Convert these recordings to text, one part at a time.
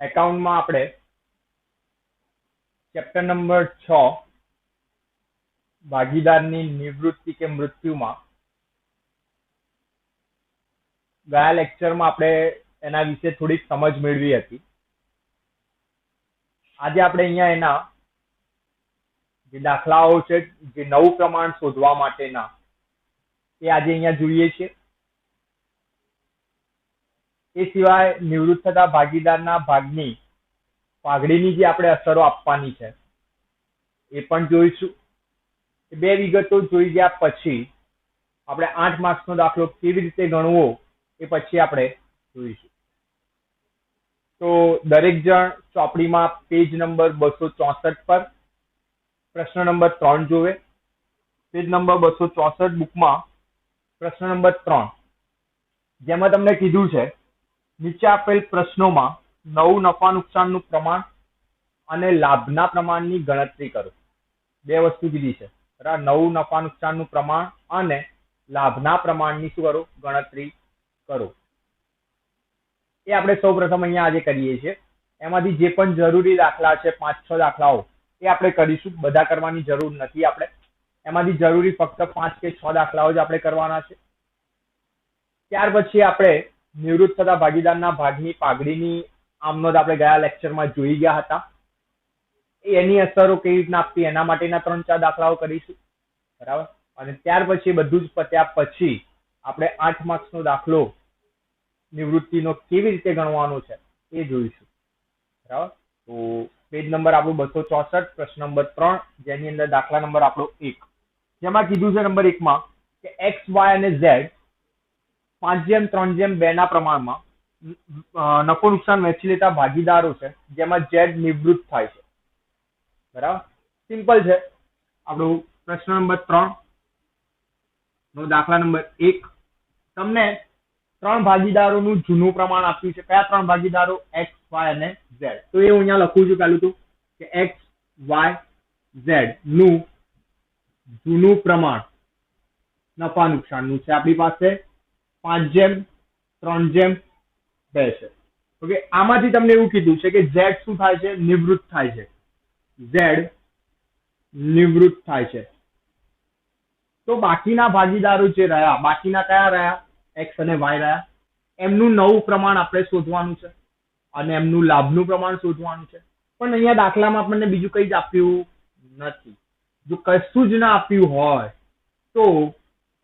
એકાઉન્ટમાં આપણે chapter number 6 ભાગીદારની નિવૃત્તિ કે મૃત્યુમાં ગયા લેક્ચરમાં આપણે એના વિશે થોડીક સમજ મેળવી હતી. આજે આપણે અહીંયા એના જે દાખલાઓ છે, જે નવું પ્રમાણ શોધવા માટેના, એ આજે અહીંયા જોઈએ છીએ. એ સિવાય નિવૃત્ત થતા ભાગીદારના ભાગની પાઘડીની જે આપણે અસરો આપવાની છે એ પણ જોઈશું. એ બે વિગતો જોઈ ગયા પછી આપણે 8 માર્ક્સનો દાખલો કેવી રીતે ગણવો એ પછી આપણે જોઈશું. તો દરેક જણ ચોપડીમાં પેજ નંબર 264 પર પ્રશ્ન નંબર 3 જોવે. પેજ નંબર 264 બુકમાં પ્રશ્ન નંબર 3, જેમાં તમને કીધું છે નીચે આપેલ પ્રશ્નોમાં નવું નફા નુકસાનનું પ્રમાણ અને લાભના પ્રમાણની ગણતરી કરો. બે વસ્તુ કીધી છે, બરાબર. નવું નફા નુકસાનનું પ્રમાણ અને લાભના પ્રમાણની શું કરો? ગણતરી કરો. એ આપણે સૌ પ્રથમ અહીંયા આજે કરીએ છીએ. એમાંથી જે પણ જરૂરી દાખલા છે, 5-6 દાખલાઓ, એ આપણે કરીશું. બધા કરવાની જરૂર નથી. આપણે એમાંથી જરૂરી ફક્ત 5 કે 6 દાખલાઓ જ આપણે કરવાના છે. ત્યાર પછી આપણે નિવૃત્ત થતા ભાગીદારના ભાગની પાઘડીની આમનોંધ આપણે ગયા લેક્ચરમાં જોઈ ગયા હતા. એની અસરો કેવી રીતના આપવી એના માટેના 3-4 દાખલાઓ કરીશું, બરાબર. અને ત્યાર પછી બધું જ પત્યા પછી આપણે 8 માર્ક્સનો દાખલો નિવૃત્તિનો કેવી રીતે ગણવાનો છે એ જોઈશું, બરાબર. તો પેજ નંબર આપણું 264, પ્રશ્ન નંબર 3, જેની અંદર દાખલા નંબર આપણો 1, જેમાં કીધું છે નંબર 1 માં કે x, y અને z 5:3:2 ના પ્રમાણમાં નફો નુકસાન વહેંચી લેતા ભાગીદારો છે, જેમાં z નિવૃત્ત થાય છે, બરાબર. સિમ્પલ છે. આપણું પ્રશ્ન નંબર 3 નો દાખલા નંબર 1, તમને 3 ભાગીદારોનું જૂનું પ્રમાણ આપ્યું છે. કયા 3 ભાગીદારો? x, y અને z. તો એ હું અહીંયા લખું છું પહેલું તો કે x, y, z નું જૂનું પ્રમાણ નફા નુકસાનનું છે. આપણી પાસે 5:3:2 છે. ઓકે. આમાંથી તમને એવું કીધું છે કે z શું થાય છે? નિવૃત્ત થાય છે. z નિવૃત્ત થાય છે. તો બાકીના ભાગીદારો જે રહ્યા, બાકીના કયા રહ્યા? x અને y રહ્યા. એમનું નવું પ્રમાણ આપણે શોધવાનું છે અને એમનું લાભનું પ્રમાણ શોધવાનું છે. પણ અહીંયા દાખલામાં આપણને બીજું કંઈ જ આપ્યું નથી. જો કશું જ ના આપ્યું હોય તો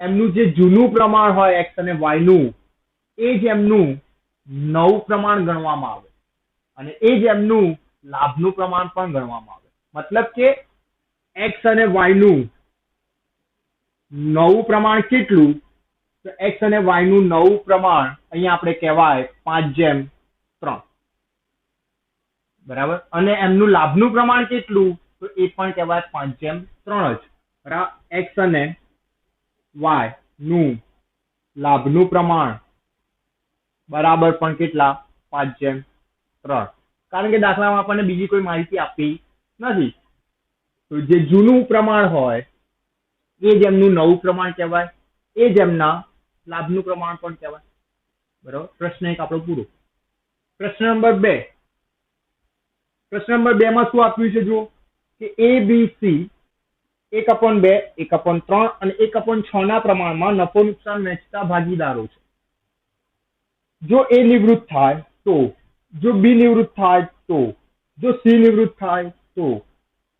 એમનું જે જૂનું પ્રમાણ હોય x અને y નું, એ જ એમનું નવું પ્રમાણ ગણવામાં આવે અને એ જ એમનું લાભનું પ્રમાણ પણ ગણવામાં આવે. મતલબ કે x અને y નું નવું પ્રમાણ કેટલું? તો x અને y નું નવું પ્રમાણ અહીંયા આપણે કહેવાય 5:3, બરાબર. અને એમનું લાભનું પ્રમાણ કેટલું? તો એ પણ કહેવાય 5:3 જ, બરાબર. x અને y નું લાભનું પ્રમાણ બરાબર પણ કેટલા? 5:3. કારણ કે દાખલામાં આપણને બીજી કોઈ માહિતી આપી નથી. તો જે જૂનું પ્રમાણ હોય એ જ એમનું નવું પ્રમાણ કહેવાય, એ જ એમના લાભનું પ્રમાણ પણ કહેવાય, બરાબર. પ્રશ્ન 1 આપણો પૂરો. પ્રશ્ન નંબર 2. પ્રશ્ન નંબર 2 માં શું આપ્યું છે? જુઓ કે ABC 1/2, 1/3 અને 1/6 ના પ્રમાણમાં નફો નુકસાન વહેંચતા ભાગીદારો છે. જો A નિવૃત્ત થાય તો, જો B નિવૃત્ત થાય તો, જો C નિવૃત્ત થાય તો.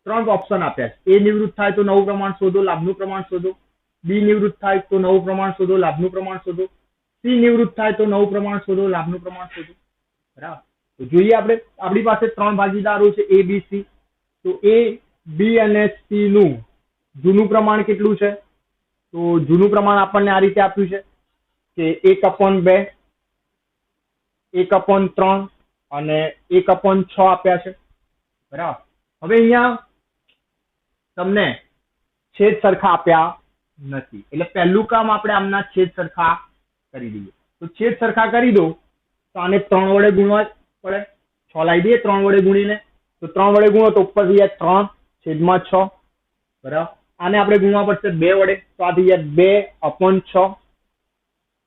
3 ઓપ્શન આપ્યા છે. A નિવૃત્ત થાય તો નવું પ્રમાણ શોધો, લાભનું પ્રમાણ શોધો. B નિવૃત્ત થાય તો નવું પ્રમાણ શોધો, લાભનું પ્રમાણ શોધો. C નિવૃત્ત થાય તો નવું પ્રમાણ શોધો, લાભનું પ્રમાણ શોધો, બરાબર. તો જોઈએ આપણે, આપણી પાસે 3 ભાગીદારો છે A, B, C. તો A, B અને C નું જૂનું પ્રમાણ કેટલું છે? તો જૂનું પ્રમાણ આપણને આ રીતે આપ્યું છે કે 1/2, 1/3 અને 1/6 આપ્યા છે, બરાબર. હવે અહીંયા તમને છેદ સરખા આપ્યા નથી, એટલે પહેલું કામ આપણે આમના છેદ સરખા કરી દઈએ. તો છેદ સરખા કરી દો તો આને 3 વડે ગુણવા પડે. 6 લાવી દઈએ 3 વડે ગુણીને. તો 3 વડે ગુણો તો ઉપર થઈ જાય 3/6, બરાબર. આને આપણે ગુણવા પડશે 2 વડે, તો આ થઈ જાય 2/6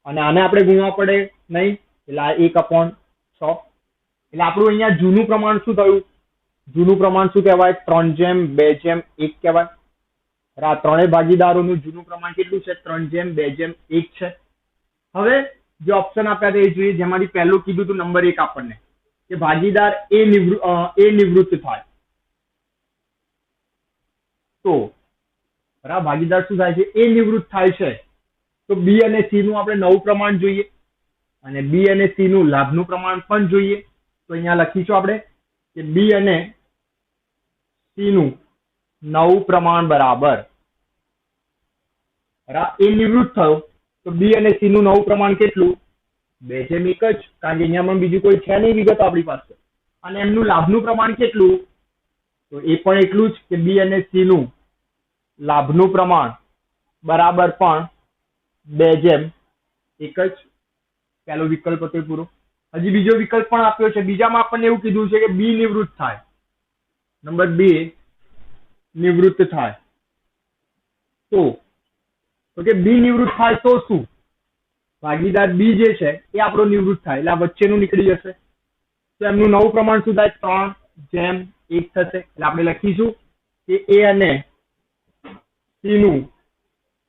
અને આને આપણે ગુણવા પડે નહીં, એટલે 1/6. એટલે આપણું અહીંયા જૂનું પ્રમાણ શું થયું? જૂનું પ્રમાણ શું કહેવાય? 3:2:1 કહેવાય. આ ત્રણેય ભાગીદારોનું જૂનું પ્રમાણ કેટલું છે? 3:2:1 છે. હવે જે ઓપ્શન આપ્યા હતા એ જોઈએ. જેમાંથી પહેલું કીધું હતું નંબર 1 આપણને કે ભાગીદાર એ નિવૃત્ત થાય. તો બરાબર, ભાગીદાર શું થાય છે? એ નિવૃત્ત થાય છે. તો બી અને સી નું આપણે નવું પ્રમાણ જોઈએ અને બી અને સી નું લાભનું પ્રમાણ પણ જોઈએ. તો અહીંયા લખીશું આપણે કે બી અને સી નું નવું પ્રમાણ બરાબર એ નિવૃત્ત થયો. તો બી અને સી નું નવું પ્રમાણ કેટલું? 2:1 જ, કારણ કે અહીંયા બીજું કોઈ છે નહીં વિગત આપણી પાસે. અને એમનું લાભનું પ્રમાણ કેટલું? તો એ પણ એટલું જ કે બી અને સી નું લાભનું પ્રમાણ બરાબર પણ 2:1 જ. પહેલો વિકલ્પ હતો પૂરો. હજી બીજો વિકલ્પ પણ આપ્યો છે. બીજામાં આપણને એવું કીધું છે કે બી નિવૃત્ત થાય. નંબર 2 નિવૃત્ત થાય. તો કે બી નિવૃત્ત થાય તો શું? ભાગીદાર બી જે છે એ આપણો નિવૃત્ત થાય એટલે આ વચ્ચેનું નીકળી જશે. તો એમનું નવું પ્રમાણ શું થાય? 3:1 થશે. એટલે આપણે લખીશું કે એ અને સી નું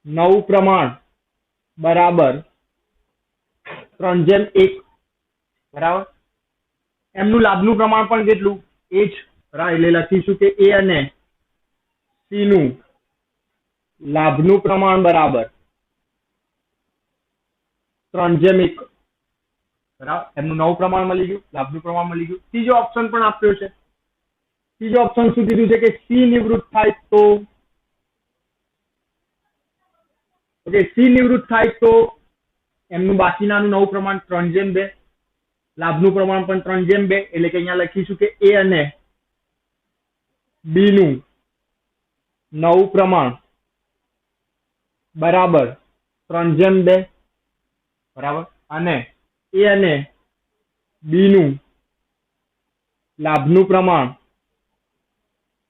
નવું પ્રમાણ બરાબર 3:1 બરાબર. એમનું લાભનું પ્રમાણ પણ કેટલું? એ જ. એટલે લખીશું કે એ અને સી નું લાભનું પ્રમાણ બરાબર 3:1 બરાબર. એમનું નવું પ્રમાણ મળી ગયું, લાભનું પ્રમાણ મળી ગયું. ત્રીજો ઓપ્શન પણ આપ્યો છે. ત્રીજો ઓપ્શન શું કીધું છે કે સી નિવૃત્ત થાય તો? ઓકે, સી નિવૃત્ત થાય તો એમનું બાકીનાનું નવું પ્રમાણ 3:2, લાભનું પ્રમાણ પણ 3:2. એટલે કે અહીંયા લખીશું કે એ અને બી નું નવું પ્રમાણ બરાબર 3:2 બરાબર. અને એ અને બી નું લાભનું પ્રમાણ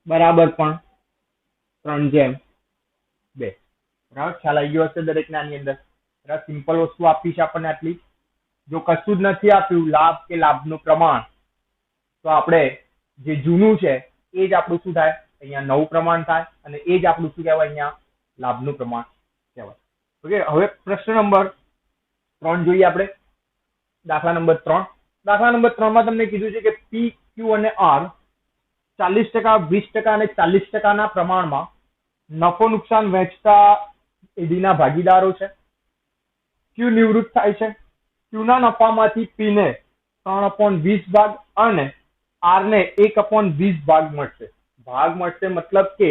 બરાબર પણ 3:2. બરાબર, ખ્યાલ આવી ગયો હશે દરેકને આની અંદર. બરાબર, સિમ્પલ વસ્તુ આપી છે આપણને આટલી. જો કશું જ નથી આપ્યું લાભ કે લાભનું પ્રમાણ, તો આપણે જે જૂનું છે એ જ આપણું શું થાય? અહીંયા નવું પ્રમાણ થાય અને એ જ આપણું શું કહેવાય? અહીંયા લાભનું પ્રમાણ કહેવાય. ઓકે, હવે પ્રશ્ન નંબર 3 જોઈએ આપણે. દાખલા નંબર 3. દાખલા નંબર 3 માં તમને કીધું છે કે પી, ક્યુ અને આર 40%, 20% અને 40% ના પ્રમાણમાં નફો નુકસાન વહેંચતા એડીના ભાગીદારો છે. ક્યુ નિવૃત્ત થાય છે. ક્યુ ના નફામાંથી પી ને 3/20 ભાગ અને આર ને 1/20 ભાગ મળશે. ભાગ મળશે મતલબ કે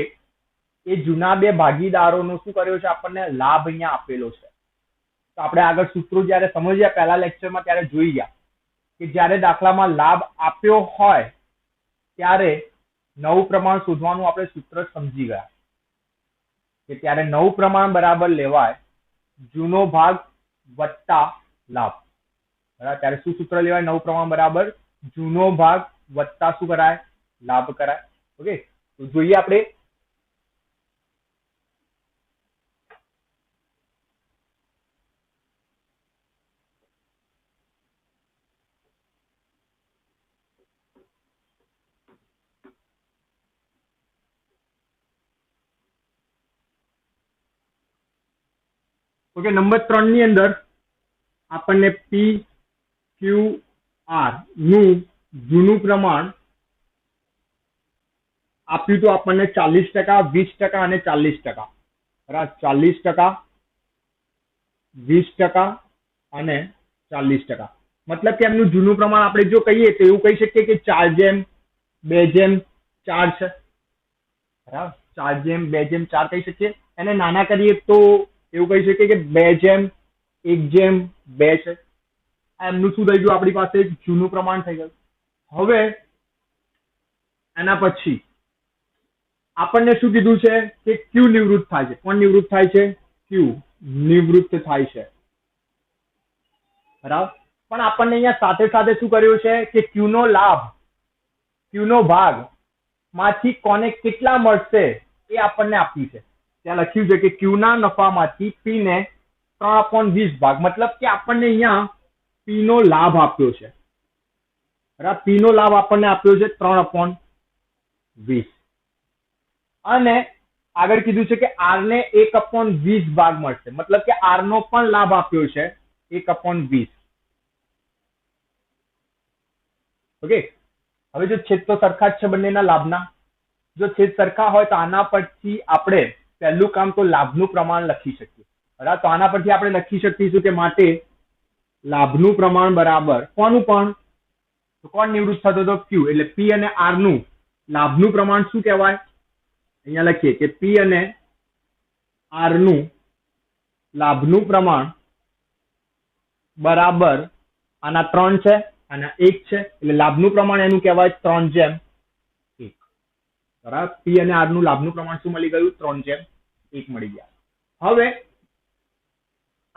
એ જૂના બે ભાગીદારોનો શું કર્યો છે? આપણને લાભ અહીંયા આપેલો છે. તો આપણે આગળ સૂત્રો જયારે સમજ્યા પહેલા લેક્ચરમાં ત્યારે જોઈ ગયા કે જયારે દાખલામાં લાભ આપ્યો હોય ત્યારે નવું પ્રમાણ શોધવાનું આપણે સૂત્ર સમજી ગયા કે ત્યારે નવું પ્રમાણ બરાબર લેવાય જૂનો ભાગ વત્તા લાભ. બરાબર, ત્યારે શું સૂત્ર લેવાય? નવું પ્રમાણ બરાબર જૂનો ભાગ વત્તા શું કરાય? લાભ કરાય. ઓકે, તો જોઈએ આપણે. ઓકે, નંબર 3 ની અંદર આપણને પી, ક્યુ, આર નું જૂનું પ્રમાણ આપ્યું તો આપણને 40%, 20% અને 40%. બરાબર, 40%, 20% અને 40%. મતલબ કે એમનું જૂનું પ્રમાણ આપણે જો કહીએ તો એવું કહી શકીએ કે 4:2:4 છે. બરાબર, 4:2:4 કહી શકીએ. એને નાના કરીએ તો એવું કહી શકીએ કે 2:1:2 છે. એમનું શું થઈ ગયું? આપણી પાસે જૂનું પ્રમાણ થઈ ગયું. હવે એના પછી આપણને શું કીધું છે કે ક્યુ નિવૃત્ત થાય છે. કોણ નિવૃત્ત થાય છે? ક્યુ નિવૃત્ત થાય છે. બરાબર, પણ આપણને અહીંયા સાથે સાથે શું કર્યું છે કે ક્યુ નો લાભ, ક્યુ નો ભાગ માંથી કોને કેટલા મળશે એ આપણને આપ્યું છે. ત્યાં લખ્યું છે કે ક્યુ ના નફામાંથી પી ને 3/20 ભાગ. મતલબ કે આપણને અહીંયા પી નો લાભ આપ્યો છે. પી નો લાભ આપણને આપ્યો છે 3/20 અને આગળ કીધું છે કે આર ને 1/20 ભાગ મળશે, મતલબ કે આર નો પણ લાભ આપ્યો છે 1/20. ઓકે, હવે જો છેદ તો સરખા જ છે બંનેના લાભના, જો છેદ સરખા હોય તો આના પરથી આપણે પહેલું કામ તો લાભનું પ્રમાણ લખી શકીએ. બરાબર, તો આના પરથી આપણે લખી શકીશું કે માટે લાભનું પ્રમાણ બરાબર કોનું પણ, તો કોણ નિવૃત્ત થતો તો ક્યુ, એટલે પી અને આર નું લાભનું પ્રમાણ શું કહેવાય, અહીંયા લખીએ કે પી અને આર નું લાભનું પ્રમાણ બરાબર આના 3 છે, આના 1 છે, એટલે લાભનું પ્રમાણ એનું કહેવાય 3/1. બરાબર, પી અને આર નું લાભનું પ્રમાણ શું મળી ગયું, 3/1 મળી ગયા. હવે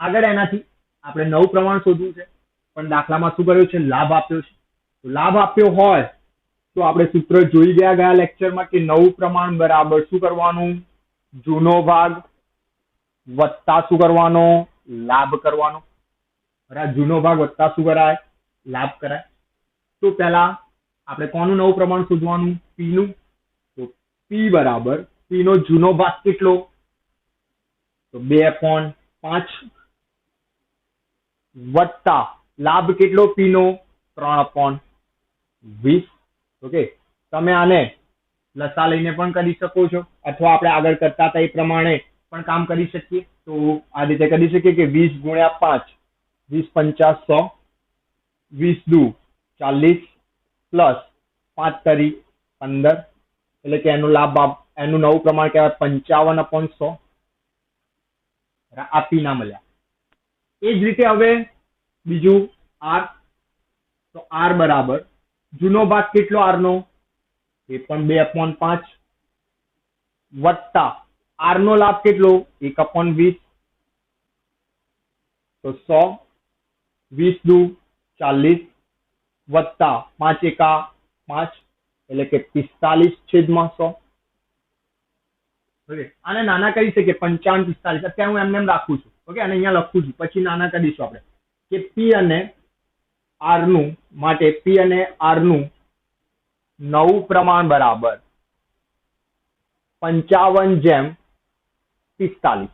આગળ એનાથી આપણે નવું પ્રમાણ શોધવું છે, પણ દાખલામાં શું કર્યું છે, લાભ આપ્યો છે. તો લાભ આપ્યો હોય તો આપણે સૂત્ર જોઈ ગયા લેક્ચરમાં કે નવું પ્રમાણ બરાબર શું કરવાનું, જૂનો ભાગ વત્તા શું કરવાનો, લાભ કરવાનો. બરાબર, જૂનો ભાગ વત્તા શું કરાય, લાભ કરાય. તો પહેલા આપણે કોનું નવું પ્રમાણ શોધવાનું, પી નું. તો પી બરાબર પી નો જૂનો ભાગ કેટલો, તો 2/5 વત્તા લાભ કેટલો પી નો, 3/20. ઓકે, તમે આને લસા લઈને પણ કરી શકો છો, અથવા આપણે આગળ કરતા હતા એ પ્રમાણે પણ કામ કરી શકીએ. તો આ રીતે કરી શકીએ કે 20 × 5, 20 × 5 100, 20 દુ 40 પ્લસ 5 તરી 15, એટલે કે એનું લાભ એનું નવું પ્રમાણ કહેવાય 55/100. આ પી ના મળ્યા. એ જ રીતે હવે બીજું આર, તો આર બરાબર જૂનો ભાગ કેટલો આર નો, એ પણ 2/5 વત્તા આર નો લાભ કેટલો, 1/20, તો 100, 20 દુ 40 વત્તા 5 એકા 5, એટલે કે 45/100. ઓકે, આને નાના કરી શકીએ 55 45, અત્યારે હું એમને એમ રાખું છું. ઓકે, અને અહીંયા લખું છું, પછી નાના કરીશું આપણે કે પી અને આર નું, માટે પી અને આર નું નવું પ્રમાણ બરાબર 55/45.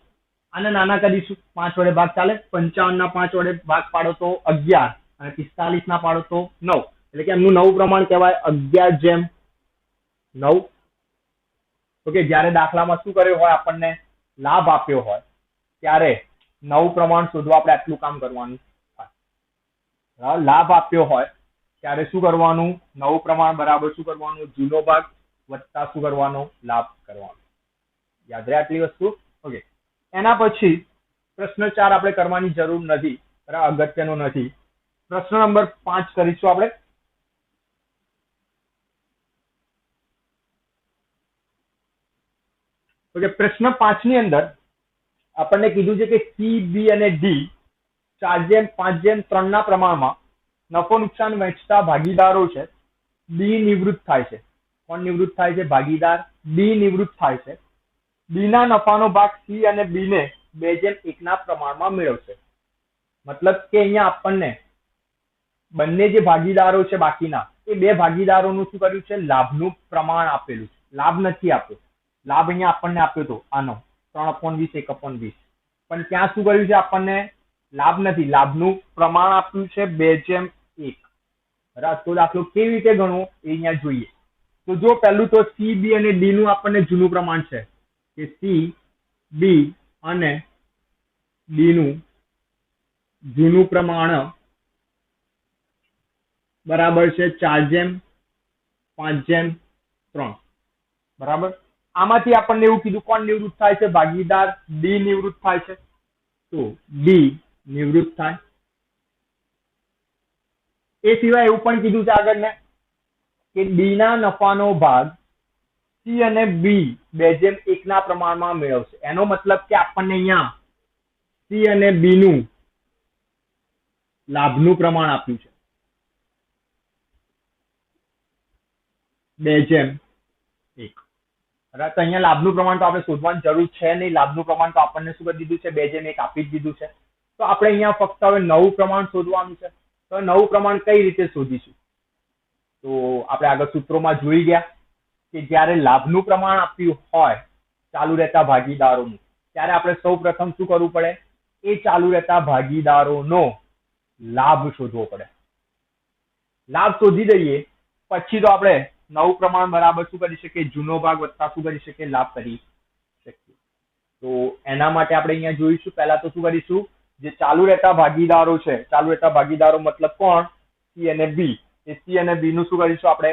આને નાના કરીશું, 5 વડે ભાગ ચાલે, 55 ના 5 વડે ભાગ પાડો તો 11 અને 45 ના પાડો તો 9, એટલે કે એમનું નવું પ્રમાણ કહેવાય 11/9. ઓકે, જ્યારે દાખલામાં શું કર્યું હોય, આપણને લાભ આપ્યો હોય ત્યારે નવું પ્રમાણ શોધવા આપણે આટલું કામ કરવાનું. લાભ આપ્યો હોય ત્યારે શું કરવાનું, નવું પ્રમાણ બરાબર શું કરવાનું, જૂનો ભાગ વત્તા શું કરવાનો, લાભ કરવાનો. યાદ રહે આટલી વસ્તુ. ઓકે, એના પછી પ્રશ્ન 4 આપણે કરવાની જરૂર નથી, બરાબર, અગત્યનો નથી. પ્રશ્ન નંબર 5 કરીશું આપણે. ઓકે, પ્રશ્ન 5 ની અંદર આપણને કીધું છે કે સી, બી અને ડી 4/5/3 ના પ્રમાણમાં નફો નુકસાન વહેંચતા ભાગીદારો છે. ડી નિવૃત્ત થાય છે. કોણ નિવૃત્ત થાય છે, ભાગીદાર ડી નિવૃત્ત થાય છે. ડી ના નફાનો ભાગ સી અને બી ને 2/1 ના પ્રમાણમાં મેળવશે. મતલબ કે અહીંયા આપણને બંને જે ભાગીદારો છે બાકીના, એ બે ભાગીદારોનું શું કર્યું છે, લાભનું પ્રમાણ આપેલું છે. લાભ નથી આપ્યો, લાભ અહીંયા આપણને આપ્યો હતો આનો 3/20 1/20, પણ ત્યાં શું કર્યું છે, આપણને લાભ નથી, લાભનું પ્રમાણ આપ્યું છે 2/1. બરાબર, તો દાખલો કેવી રીતે ગણવો એ અહીંયા જોઈએ. તો જો પહેલું તો સી, બી અને ડી નું આપણને જૂનું પ્રમાણ છે કે સી, બી અને ડી નું જૂનું પ્રમાણ બરાબર છે 4/5/3. બરાબર, આમાંથી આપણને એવું કીધું કોણ નિવૃત્ત થાય છે, ભાગીદાર ડી નિવૃત્ત થાય છે. તો ડી નિવૃત્ત થાય. એ સિવાય એવું પણ કીધું છે આગળ ને કે ડી ના નફાનો ભાગ સી અને બી 2/1 ના પ્રમાણમાં મેળવશે. એનો મતલબ કે આપણને અહીંયા સી અને બી નું લાભનું પ્રમાણ આપ્યું છે 2/1. બરાબર, તો અહીંયા લાભનું પ્રમાણ તો આપણે શોધવાની જરૂર છે નહીં. લાભનું પ્રમાણ તો આપણને શું કરી દીધું છે, 2/1 આપી જ દીધું છે. તો આપણે અહીંયા ફક્ત હવે નવું પ્રમાણ શોધવાનું છે. તો નવું પ્રમાણ કઈ રીતે શોધીશું, તો આપણે આગળ સૂત્રોમાં જોઈ ગયા કે જ્યારે લાભનું પ્રમાણ આપ્યું હોય ચાલુ રહેતા ભાગીદારોનું, ત્યારે આપણે સૌ પ્રથમ શું કરવું પડે? એ ચાલુ રહેતા ભાગીદારોનો લાભ શોધવો પડે. લાભ શોધી દઈએ પછી તો આપણે નવું પ્રમાણ બરાબર શું કરી શકીએ? જૂનો ભાગ વત્તા શું કરી શકીએ? લાભ કરી શકીએ. તો એના માટે આપણે અહીંયા જોઈશું. પહેલા તો શું કરીશું? જે ચાલુ રહેતા ભાગીદારો છે, ચાલુ રહેતા ભાગીદારો મતલબ કોણ? સી અને બી. એ સી અને બી નું શું કરીશું? આપણે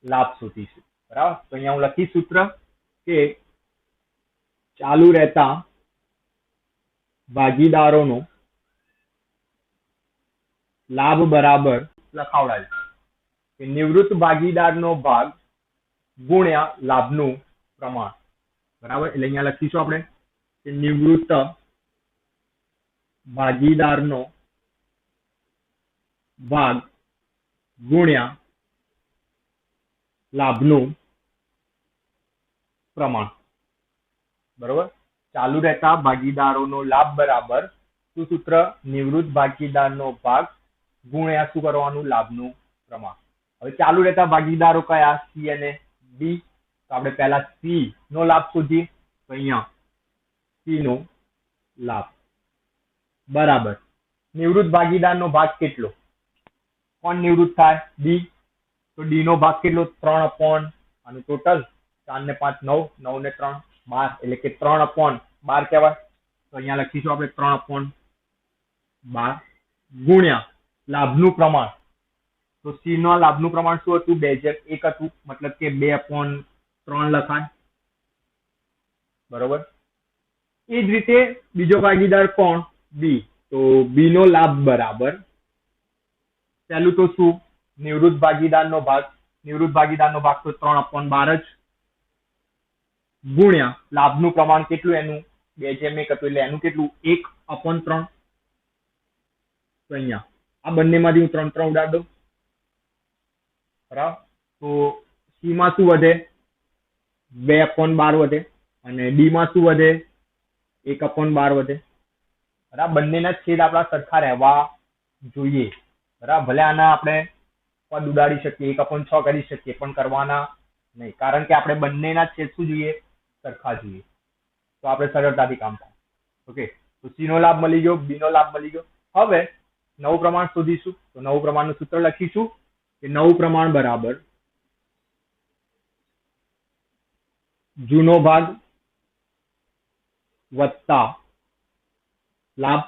લાભ શોધીશું. બરાબર? તો અહીંયા હું લખીશ સૂત્ર કે ચાલુ રહેતા ભાગીદારોનો લાભ બરાબર લખાવડાવીશું કે નિવૃત્ત ભાગીદારનો ભાગ ગુણ્યા લાભનું પ્રમાણ. બરાબર? એટલે અહીંયા લખીશું આપણે કે નિવૃત્ત ભાગીદારનો ભાગ ગુણ્યા લાભનું પ્રમાણ. બરોબર? ચાલુ રહેતા ભાગીદારોનો લાભ બરાબર શું સૂત્ર? નિવૃત્ત ભાગીદારનો ભાગ ગુણ્યા શું કરવાનું? લાભનું પ્રમાણ. હવે ચાલુ રહેતા ભાગીદારો કયા? સી અને બી. તો આપણે પહેલા સી નો લાભ શોધીએ. તો અહીંયા સી નો લાભ બરાબર નિવૃત્ત ભાગીદારનો ભાગ કેટલો? કોણ નિવૃત્ત થાય? ડી. તો ડી નો ભાગ કેટલો? 3/, અને ટોટલ 4 ને 5 9, 9 ને 3 12, એટલે કે 3/12 કહેવાય. તો અહીંયા લખીશું આપણે 3/12 ગુણ્યા લાભનું પ્રમાણ. તો સી નો લાભનું પ્રમાણ શું હતું? 2/1 હતું, મતલબ કે 2/3 લખાય. બરોબર? એ જ રીતે બીજો ભાગીદાર કોણ? બી. તો બી નો લાભ બરાબર પહેલું તો શું? નિવૃત્ત ભાગીદારનો ભાગ. નિવૃત્ત ભાગીદારનો ભાગ તો 3/12 જ ગુણ્યા લાભનું પ્રમાણ કેટલું એનું? 2/1 હતું, એટલે એનું કેટલું? 1/3. તો અહીંયા આ બંનેમાંથી હું 3 3 ઉડાડ દઉં. બરાબર? તો સી માં શું વધે? 2/12 વધે, અને ડી માં શું વધે? 1/12 વધે. બરાબર? બંનેના છેદ આપણા સરખા રહેવા જોઈએ. બરાબર? ભલે આના આપણે પદ ઉડાડી શકીએ, 1/6 કરી શકીએ, પણ કરવાના નહીં, કારણ કે આપણે બંનેના છેદ શું જોઈએ? સરખા જોઈએ. તો આપણે સરળતાથી કામ થાય. ઓકે? તો સી નો લાભ મળી ગયો, બી નો લાભ મળી ગયો. હવે નવું પ્રમાણ શોધીશું. તો નવું પ્રમાણનું સૂત્ર લખીશું કે નવું પ્રમાણ બરાબર જૂનો ભાગ વત્તા લાભ.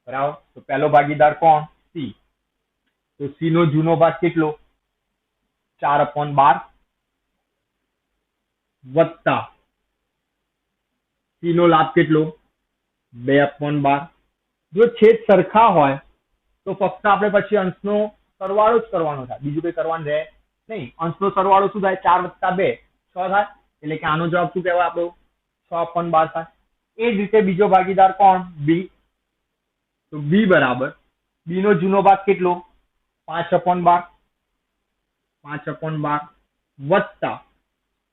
બરાબર? તો પહેલો ભાગીદાર કોણ? સી. તો સી નો જૂનો ભાગ કેટલો? 4/12 વત્તા સી નો લાભ કેટલો? 2/12. જો છેદ સરખા હોય તો ફક્ત આપણે પછી અંશનો સરવાળો જ કરવાનો થાય, બીજું કઈ કરવાનું રહે નહીં. અંશનો સરવાળો શું થાય? 4 + 2 6 થાય, એટલે કે આનો જવાબ શું કહેવાય આપણો? 6/12 થાય. એ જ રીતે બીજો ભાગીદાર કોણ? બી. તો બી બરાબર બી નો જૂનો ભાગ કેટલો? 5/12 વત્તા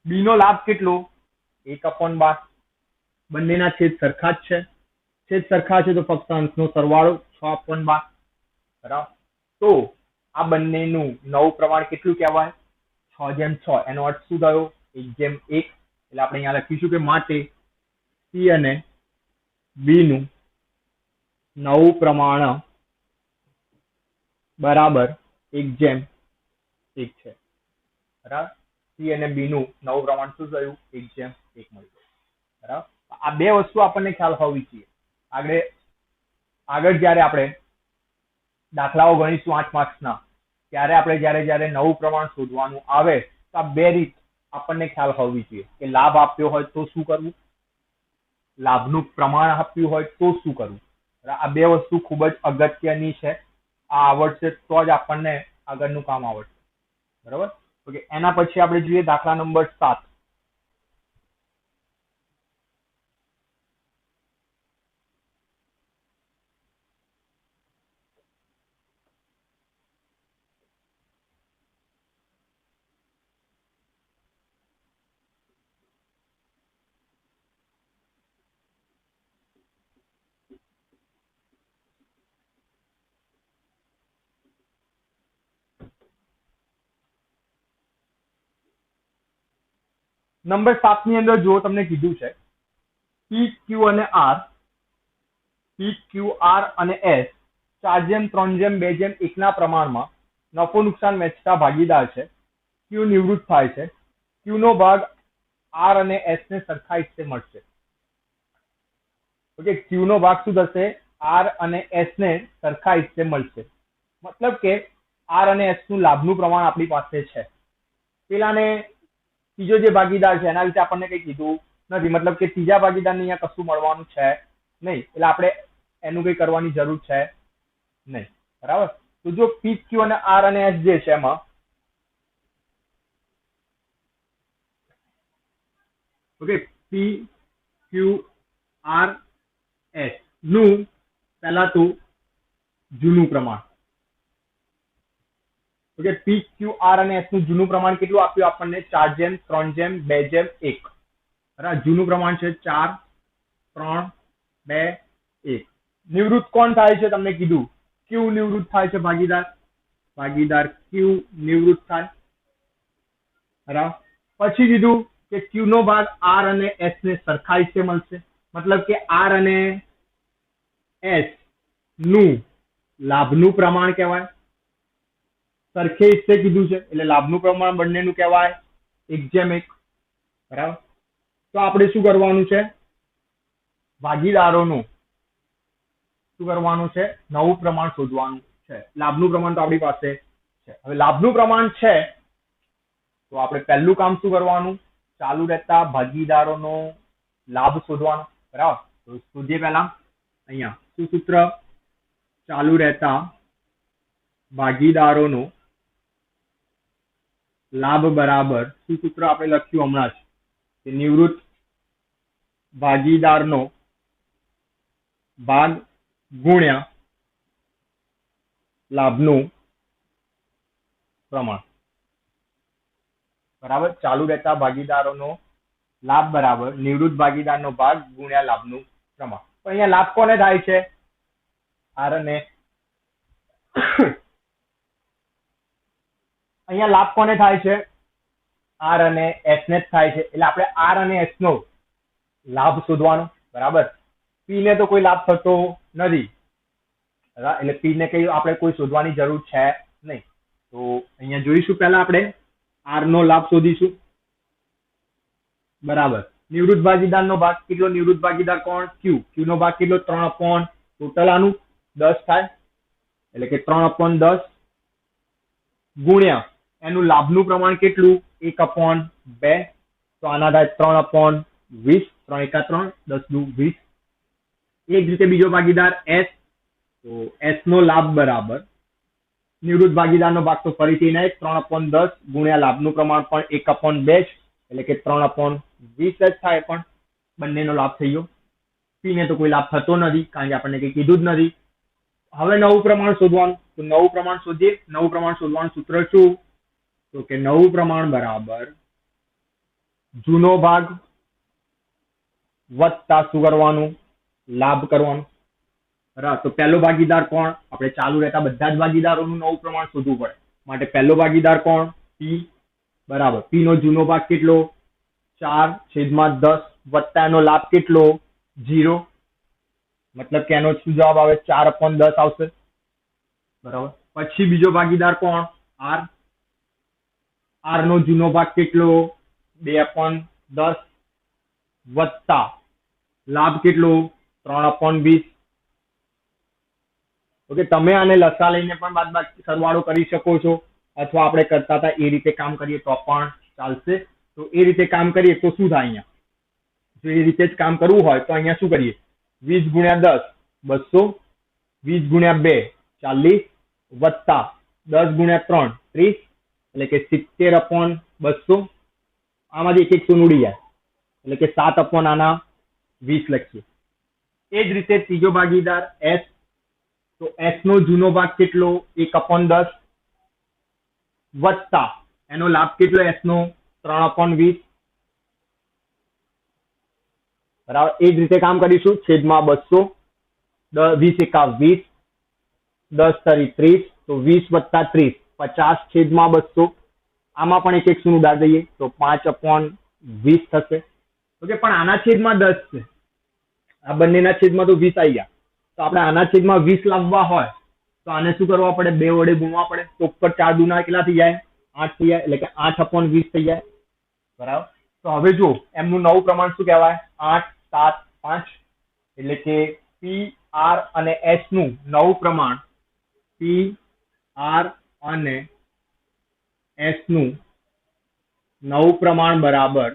બી નો લાભ કેટલો? 1/12. બંનેના છેદ સરખા જ છે. છેદ સરખા છે તો ફક્ત અંશનો સરવાળો 6/12. બરાબર? તો આ બંનેનું નવું પ્રમાણ કેટલું કહેવાય? 6/6. એનો અર્થ શું થયો? 1/1. એટલે આપણે અહીંયા લખીશું કે માટે સી અને બી નું નવું પ્રમાણ બરાબર 1/1 છે. બરાબર? સી અને બી નું નવું પ્રમાણ શું થયું? 1/1 મળ્યું. બરાબર? આ બે વસ્તુ આપણને ખ્યાલ હોવી જોઈએ. આગળ જ્યારે આપણે દાખલાઓ ગણીશું 8 માર્ક્સના, ત્યારે આપણે જ્યારે નવું પ્રમાણ શોધવાનું આવે તો આ બે રીત આપણને ખ્યાલ હોવી જોઈએ કે લાભ આપ્યો હોય તો શું કરવું, લાભનું પ્રમાણ આપ્યું હોય તો શું કરવું. આ બે વસ્તુ ખૂબ જ અગત્યની છે. આ આવડશે તો જ આપણને આગળનું કામ આવડશે. બરાબર? ઓકે, એના પછી આપણે જોઈએ દાખલા નંબર 7. નંબર 7 ની અંદર જો તમને કીધું છે પી ક્યુ અને આર, પી ક્યુ આર અને એસ 4:3:2:1 ના પ્રમાણમાં નફો નુકસાન વહેંચતા ભાગીદાર છે. ક્યુ નિવૃત્ત થાય છે. ક્યુ નો ભાગ આર અને એસ ને સરખા હિસ્સે મળશે. ઓકે, ક્યુ નો ભાગ શું થશે? આર અને એસ ને સરખા હિસ્સે મળશે. મતલબ કે આર અને એસ નું લાભનું પ્રમાણ આપણી પાસે છે. પેલાને ત્રીજો જે ભાગીદાર છે એના વિશે આપણને કઈ કીધું નથી. મતલબ કે ત્રીજા ભાગીદારને અહીંયા કશું મળવાનું છે નહીં, એટલે આપણે એનું કઈ કરવાની જરૂર છે નહીં. બરાબર. તો જો પી ક્યુ અને આર અને એસ જે છે એમાં ઓકે, પી ક્યુ આર એસ નું પહેલા તો જૂનું પ્રમાણ. ઓકે, પી ક્યુ આર અને એસ નું જૂનું પ્રમાણ કેટલું આપ્યું આપણને? 4:3:2:1. બરાબર. જૂનું પ્રમાણ છે 4, 3, 2, 1. નિવૃત્ત કોણ થાય છે? તમને કીધું ક્યુ નિવૃત્ત થાય છે. ભાગીદાર ક્યુ નિવૃત્ત થાય. બરાબર. પછી કીધું કે ક્યુ નો ભાગ આર અને એસ ને સરખા હિસ્સે મળશે. મતલબ કે આર અને એસ નું લાભનું પ્રમાણ કહેવાય. સરખે હિસ્સે કીધું છે એટલે લાભનું પ્રમાણ બંનેનું કહેવાય 1:1. બરાબર. તો આપણે શું કરવાનું છે? ભાગીદારોનું શું કરવાનું છે? નવું પ્રમાણ શોધવાનું છે. લાભનું પ્રમાણ તો આપણી પાસે છે. હવે લાભનું પ્રમાણ છે તો આપણે પહેલું કામ શું કરવાનું? ચાલુ રહેતા ભાગીદારોનો લાભ શોધવાનો. બરાબર. તો શોધીએ પહેલા અહીંયા શું સૂત્ર? ચાલુ રહેતા ભાગીદારોનો લાભ બરાબર શું સૂત્ર આપણે લખ્યું હમણાં જ કે નિવૃત્ત ભાગીદારનો ભાગ ગુણ્યા લાભનું પ્રમાણ. બરાબર. ચાલુ રહેતા ભાગીદારોનો લાભ બરાબર નિવૃત્ત ભાગીદારનો ભાગ ગુણ્યા લાભનું પ્રમાણ. તો અહીંયા લાભ કોને થાય છે? આર અને અહીંયા લાભ કોને થાય છે? આર અને એસ ને જ થાય છે. એટલે આપણે આર અને એસ નો લાભ શોધવાનો. બરાબર. પી ને તો કોઈ લાભ થતો નથી, એટલે પી ને કઈ આપણે કોઈ શોધવાની જરૂર છે નહીં. તો અહીંયા જોઈશું પહેલા આપણે આર નો લાભ શોધીશું. બરાબર. નિવૃત્ત ભાગીદારનો ભાગ કેટલો? નિવૃત્ત ભાગીદાર કોણ? ક્યુ. ક્યુ નો ભાગ કેટલો? 3 ટોટલ આનું 10 થાય. એટલે કે 3/10 ગુણ્યા એનું લાભનું પ્રમાણ કેટલું? 1/2. તો આના થાય 3/20. 3 × 3 10 × 20. એ જ રીતે બીજો ભાગીદાર એસ. તો એસ નો લાભ બરાબર નિવૃત્ત ભાગીદારનો ભાગ તો ફરીથી નહીં 3/10 ગુણ્યા લાભનું પ્રમાણ પણ 1/2 એટલે કે 3/20 જ થાય. પણ બંનેનો લાભ થઈ ગયો. પી ને તો કોઈ લાભ થતો નથી કારણ કે આપણને કઈ કીધું જ નથી. હવે નવું પ્રમાણ શોધવાનું. તો નવું પ્રમાણ શોધીએ. નવું પ્રમાણ શોધવાનું સૂત્ર શું? તો કે નવું પ્રમાણ બરાબર જૂનો ભાગ વત્તા શું કરવાનું? લાભ કરવાનું. બરાબર. તો પહેલો ભાગીદાર કોણ? આપણે ચાલુ રહેતા બધા જ ભાગીદારોનું નવું પ્રમાણ શોધવું પડે. માટે પહેલો ભાગીદાર કોણ? પી. બરાબર. પી નો જૂનો ભાગ કેટલો? 4/10 વત્તા એનો લાભ કેટલો? 0. મતલબ કે એનો શું જવાબ આવે? 4/10 આવશે. બરાબર. પછી બીજો ભાગીદાર કોણ? આર. આર નો જૂનો ભાગ કેટલો? 2/10 વત્તા લાભ કેટલો? 3/20. ઓકે, તમે આને લસા લઈને પણ બાદબાકી સરવાળો કરી શકો છો, અથવા આપણે કરતા હતા એ રીતે કામ કરીએ તો પણ ચાલશે. તો એ રીતે કામ કરીએ તો શું થાય? અહીંયા જો એ રીતે જ કામ કરવું હોય તો અહીંયા શું કરીએ? 20 × 10 200, 20 × 2 40 વત્તા 10 × 3 30 એટલે કે 70/200. આમાંથી એક શૂન્ય ઉડી જાય એટલે કે 7/20 લખીએ. એ જ રીતે ત્રીજો ભાગીદાર એસ. તો એસ નો જૂનો ભાગ કેટલો? 1/10 વત્તા એનો લાભ કેટલો? એસ નો 3/20. બરાબર. એ જ રીતે કામ કરીશું. છેદમાં 200. 20 × 20 10 × 30 તો 20 + 30 50/200. આમાં પણ એક શૂન્ય ઉડાડી દઈએ તો 5/20 20 થશે. ઓકે, પણ આના છેદમાં 10 છે, આ બંનેના છેદમાં તો 20 આવી ગયા. તો આપણે આના છેદમાં 20 લાવવા હોય તો આને શું કરવા પડે? 2 વડે ગુણવા પડે. તો ઉપર 4 દુના કેટલા થઈ જાય? 8 થઈ જાય. એટલે કે 8/20 થઈ જાય. બરાબર. તો હવે જો એમનું નવું પ્રમાણ શું કહેવાય? 8, 7, 5. એટલે કે પી, આર અને એસ નું નવું પ્રમાણ, પી, આર અને એસ નું નવું પ્રમાણ બરાબર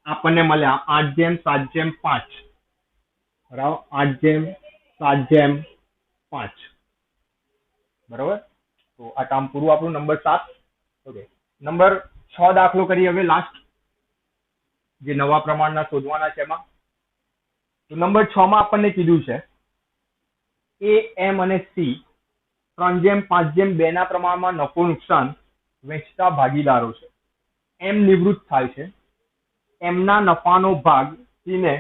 આપણને મળ્યા 8:7:5. બરાબર, 8:7:5. બરાબર. તો આ કામ પૂરું આપણું નંબર 7. ઓકે, નંબર 6 દાખલો કરીએ હવે લાસ્ટ, જે નવા પ્રમાણના શોધવાના છે એમાં. તો નંબર 6 માં આપણને કીધું છે એ, એમ અને સી 3:5:2 ના પ્રમાણમાં નફો નુકસાન વેચતા ભાગીદારો છે. એમ નિવૃત્ત થાય છે. એમના નફાનો ભાગ સી ને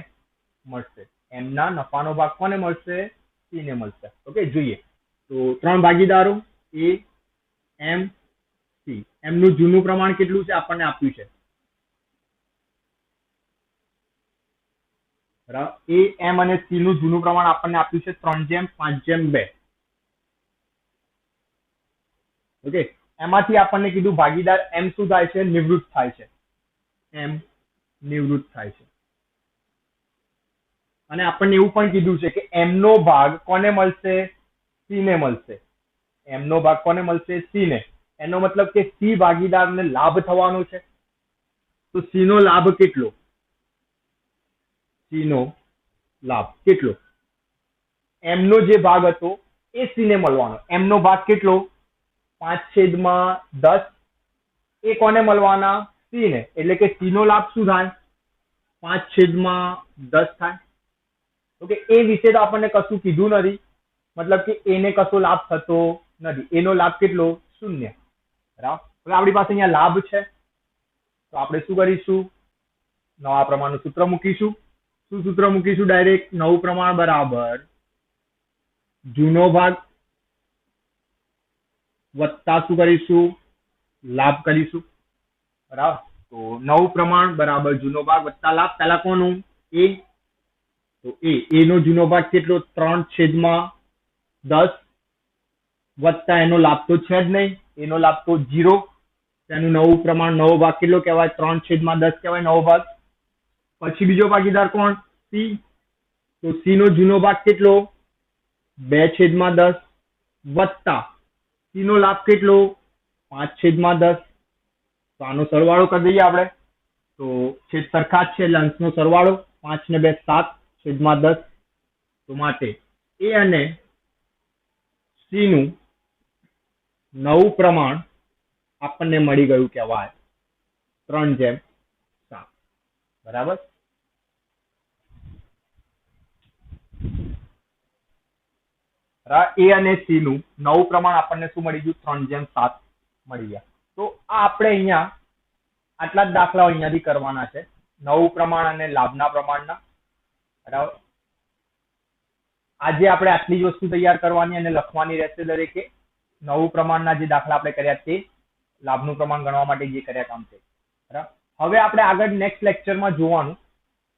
મળશે. એમના નફાનો ભાગ કોને મળશે? સી ને મળશે. ઓકે, જોઈએ તો 3 ભાગીદારો એ, એમ, સી. એમનું જૂનું પ્રમાણ કેટલું છે આપણને આપ્યું છે. બરાબર, એ, એમ અને સી નું જૂનું પ્રમાણ આપણને આપ્યું છે 3:5:2. ઓકે, એમાંથી આપણને કીધું ભાગીદાર એમ શું થાય છે? નિવૃત્ત થાય છે. એમ નિવૃત્ત થાય છે. અને આપણને એવું પણ કીધું છે કે એમનો ભાગ કોને મળશે? સી ને મળશે. એમનો ભાગ કોને મળશે? સી ને. એનો મતલબ કે સી ભાગીદારને લાભ થવાનો છે. તો સી નો લાભ કેટલો? સી નો લાભ કેટલો? એમનો જે ભાગ હતો એ સી ને મળવાનો. એમનો ભાગ કેટલો? 5/10. એ કોને મળવાના? સી ને. એટલે કે સી નો લાભ શું થાય? 5/10 થાય. ઓકે, એ વિશે તો આપણને કશું કીધું નથી. મતલબ કે એને કશો લાભ થતો નથી. એનો લાભ કેટલો? 0. બરાબર. હવે આપણી પાસે અહીંયા લાભ છે, તો આપણે શું કરીશું? નવા પ્રમાણનું સૂત્ર મૂકીશું. શું સૂત્ર મૂકીશું? ડાયરેક્ટ નવું પ્રમાણ બરાબર જૂનો ભાગ વત્તા શું કરીશું? લાભ કરીશું. બરાબર. તો નવું પ્રમાણ બરાબર જૂનો ભાગ વત્તા લાભ. પહેલા કોનું? એ. તો એ નો જૂનો ભાગ કેટલો? 3/10 વત્તા એનો લાભ તો છે જ નહીં, એનો લાભ તો 0. તેનું નવું પ્રમાણ, નવો ભાગ કેટલો કહેવાય? 3/10 કહેવાય નવો ભાગ. પછી બીજો ભાગીદાર કોણ? સી. તો સી નો જૂનો ભાગ કેટલો? 2/10 વત્તા સી નો લાભ કેટલો? 5/10. તો આનો સરવાળો કરી દઈએ આપણે. તો છેદ સરખા જ છે એટલે અંશનો સરવાળો. 5 ને 2 7/10. તો માટે એ અને સી નું નવું પ્રમાણ આપણને મળી ગયું કહેવાય 3/7. બરાબર. એ અને સી નું નવું પ્રમાણ આપણને શું મળી ગયું? 3/7 મળી ગયા. તો આ આપણે અહીંયા આટલા જ દાખલાઓ અહીંયાથી કરવાના છે, નવું પ્રમાણ અને લાભના પ્રમાણના. બરાબર. આજે આપણે આટલી જ વસ્તુ તૈયાર કરવાની અને લખવાની રહેશે દરેકે. નવું પ્રમાણના જે દાખલા આપણે કર્યા તે, લાભનું પ્રમાણ ગણવા માટે જે કર્યા કામ છે. બરાબર. હવે આપણે આગળ નેક્સ્ટ લેક્ચરમાં જોવાનું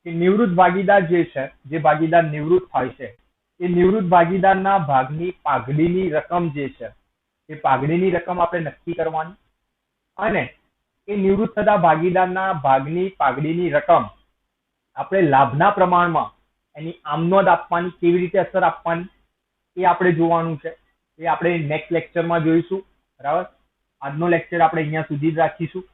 કે નિવૃત્ત ભાગીદાર જે છે, જે ભાગીદાર નિવૃત્ત થાય છે, એ નિવૃત્ત ભાગીદારના ભાગની પાઘડીની રકમ જે છે, એ પાઘડીની રકમ આપણે નક્કી કરવાની. અને એ નિવૃત્ત થતા ભાગીદારના ભાગની પાઘડીની રકમ આપણે લાભના પ્રમાણમાં એની આમનોંધ આપવાની, કેવી રીતે અસર આપવાની એ આપણે જોવાનું છે. એ આપણે નેક્સ્ટ લેક્ચરમાં જોઈશું. બરાબર. આજનો લેક્ચર આપણે અહીંયા સુધી જ રાખીશું.